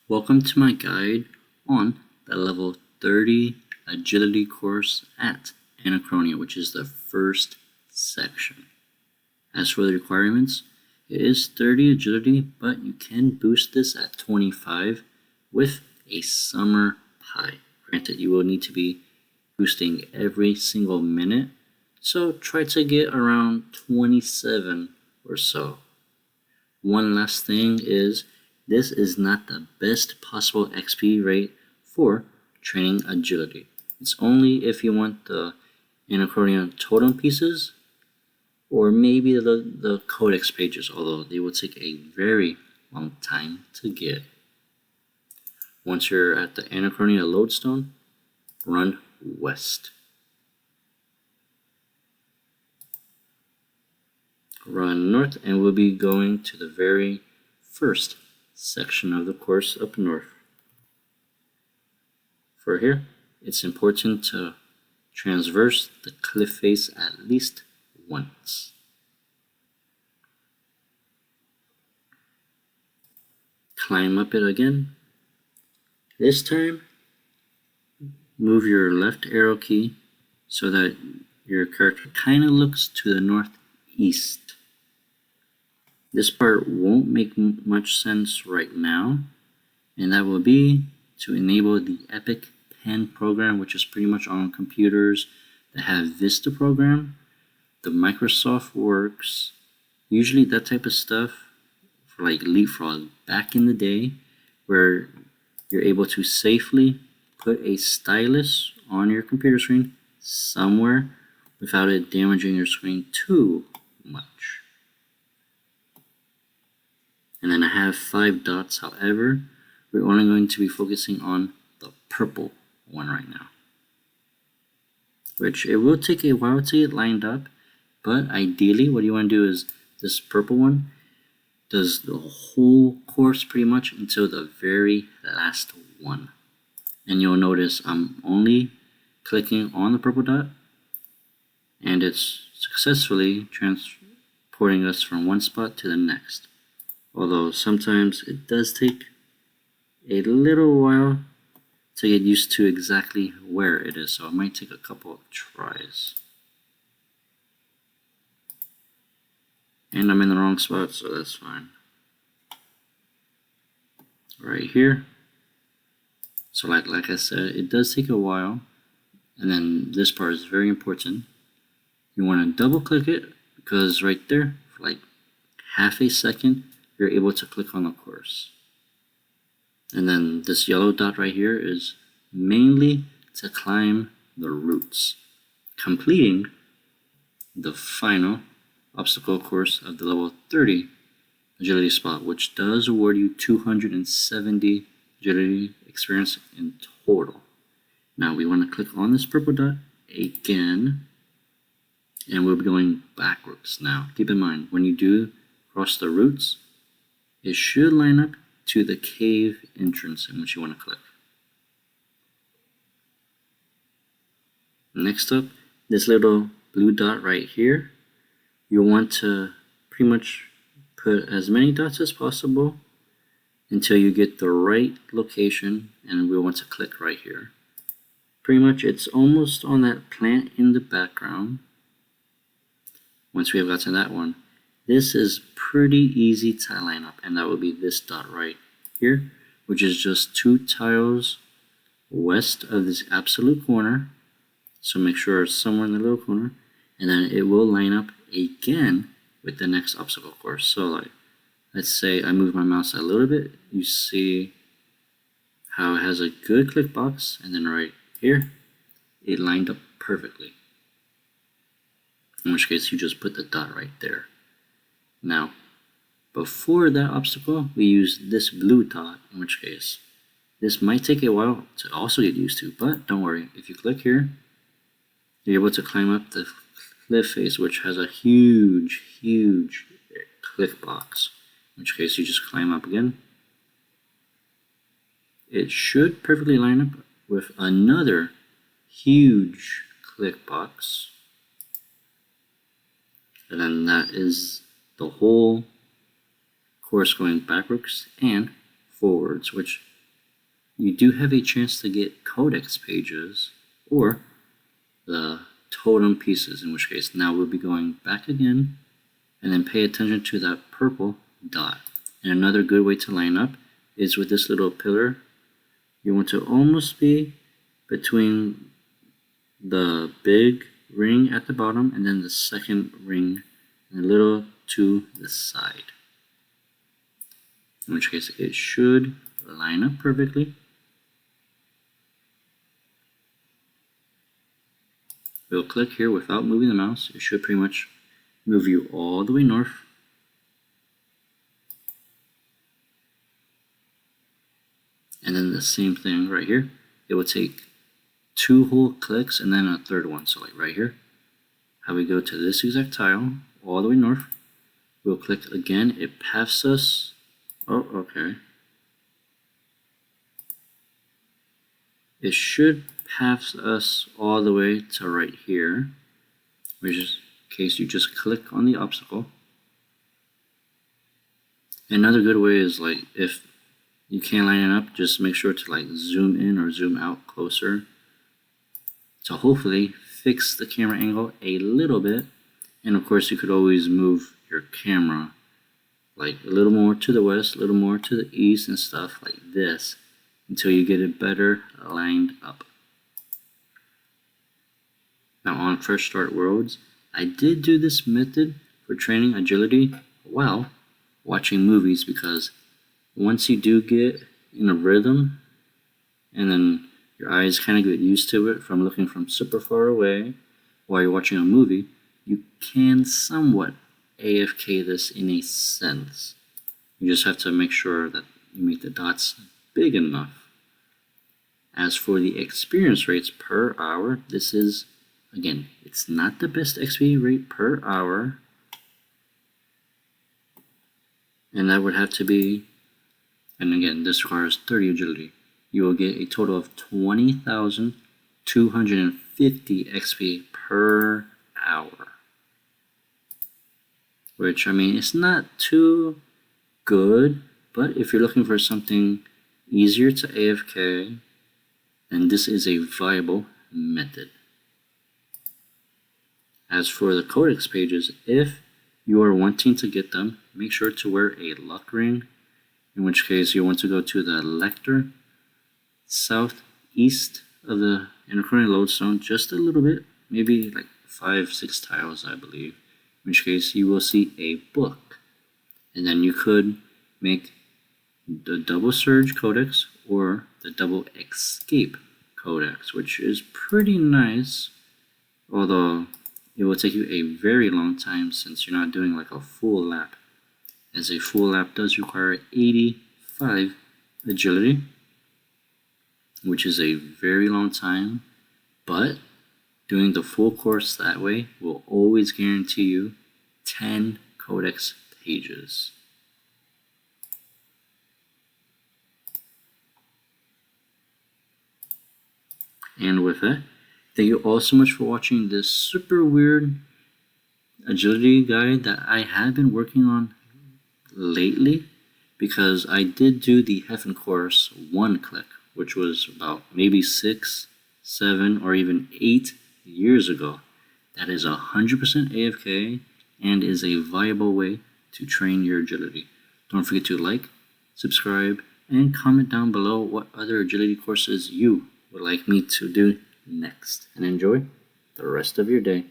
Welcome to my guide on the level 30 agility course at Anachronia, which is the first section. As for the requirements, it is 30 agility, but you can boost this at 25 with a summer high. Granted, you will need to be boosting every single minute, so try to get around 27 or so. One last thing is, this is not the best possible XP rate for training agility. It's only if you want the Anachronia totem pieces or maybe the Codex pages, although they will take a very long time to get. Once you're at the Anachronia lodestone, run west. Run north and we'll be going to the very first section of the course up north. For here, it's important to transverse the cliff face at least once. Climb up it again. This time, move your left arrow key so that your character kind of looks to the northeast. This part won't make much sense right now, and that will be to enable the Epic Pen program, which is pretty much on computers that have Vista program. The Microsoft Works, usually that type of stuff for like Leapfrog back in the day, where you're able to safely put a stylus on your computer screen somewhere without it damaging your screen too much. And then I have 5 dots, however, we're only going to be focusing on the purple one right now. Which it will take a while to get lined up, but ideally what you want to do is this purple one does the whole course pretty much until the very last one. And you'll notice I'm only clicking on the purple dot, and it's successfully transporting us from one spot to the next. Although sometimes it does take a little while to get used to exactly where it is, so it might take a couple of tries. And I'm in the wrong spot, so that's fine. Right here. So like I said, it does take a while, and then this part is very important. You want to double click it, because right there, for like half a second, you're able to click on the course. And then this yellow dot right here is mainly to climb the roots, completing the final obstacle course of the level 30 agility spot, which does award you 270 agility experience in total. Now we want to click on this purple dot again, and we'll be going backwards. Now keep in mind, when you do cross the roots, it should line up to the cave entrance in which you want to click. Next up, this little blue dot right here, you'll want to pretty much put as many dots as possible until you get the right location, and we'll want to click right here. Pretty much it's almost on that plant in the background. Once we have got to that one, this is pretty easy to line up, and that will be this dot right here, which is just 2 tiles west of this absolute corner. So make sure it's somewhere in the little corner, and then it will line up again with the next obstacle course. So like, let's say I move my mouse a little bit, you see how it has a good click box, and then right here, it lined up perfectly. In which case you just put the dot right there. Now, before that obstacle, we use this blue dot, in which case this might take a while to also get used to, but don't worry, if you click here, you're able to climb up the cliff face, which has a huge click box, in which case you just climb up again. It should perfectly line up with another huge click box, and then that is the whole course going backwards and forwards, which you do have a chance to get Codex pages or the totem pieces, in which case now we'll be going back again and then pay attention to that purple dot. And another good way to line up is with this little pillar. You want to almost be between the big ring at the bottom and then the second ring and a little to the side. In which case it should line up perfectly. We'll click here without moving the mouse. It should pretty much move you all the way north. And then the same thing right here. It will take 2 whole clicks and then a third one. So like right here, how we go to this exact tile all the way north. We'll click again. It paths us. Oh, okay. It should path us all the way to right here, which is in case you just click on the obstacle. Another good way is like if you can't line it up, just make sure to like zoom in or zoom out closer to hopefully fix the camera angle a little bit. And of course you could always move your camera like a little more to the west, a little more to the east and stuff like this until you get it better lined up. Now on Fresh Start Worlds, I did do this method for training agility while watching movies, because once you do get in a rhythm and then your eyes kind of get used to it from looking from super far away while you're watching a movie, you can somewhat AFK this in a sense. You just have to make sure that you make the dots big enough. As for the experience rates per hour, this is, again, it's not the best XP rate per hour. And that would have to be, and again, this requires 30 agility. You will get a total of 20,250 XP per hour. Which, I mean, it's not too good, but if you're looking for something easier to AFK, then this is a viable method. As for the Codex pages, if you are wanting to get them, make sure to wear a luck ring, in which case you want to go to the lector southeast of the Anachronia lodestone just a little bit, maybe like 5-6 tiles I believe, in which case you will see a book. And then you could make the double surge codex or the double escape codex, which is pretty nice, although it will take you a very long time since you're not doing like a full lap, as a full lap does require 85 agility, which is a very long time, but doing the full course that way will always guarantee you 10 Codex pages. And with that, thank you all so much for watching this super weird agility guide that I have been working on lately, because I did do the Heaven course one click, which was about maybe 6, 7, or even 8 years ago. That is 100% AFK and is a viable way to train your agility. Don't forget to like, subscribe, and comment down below what other agility courses you would like me to do next. And enjoy the rest of your day.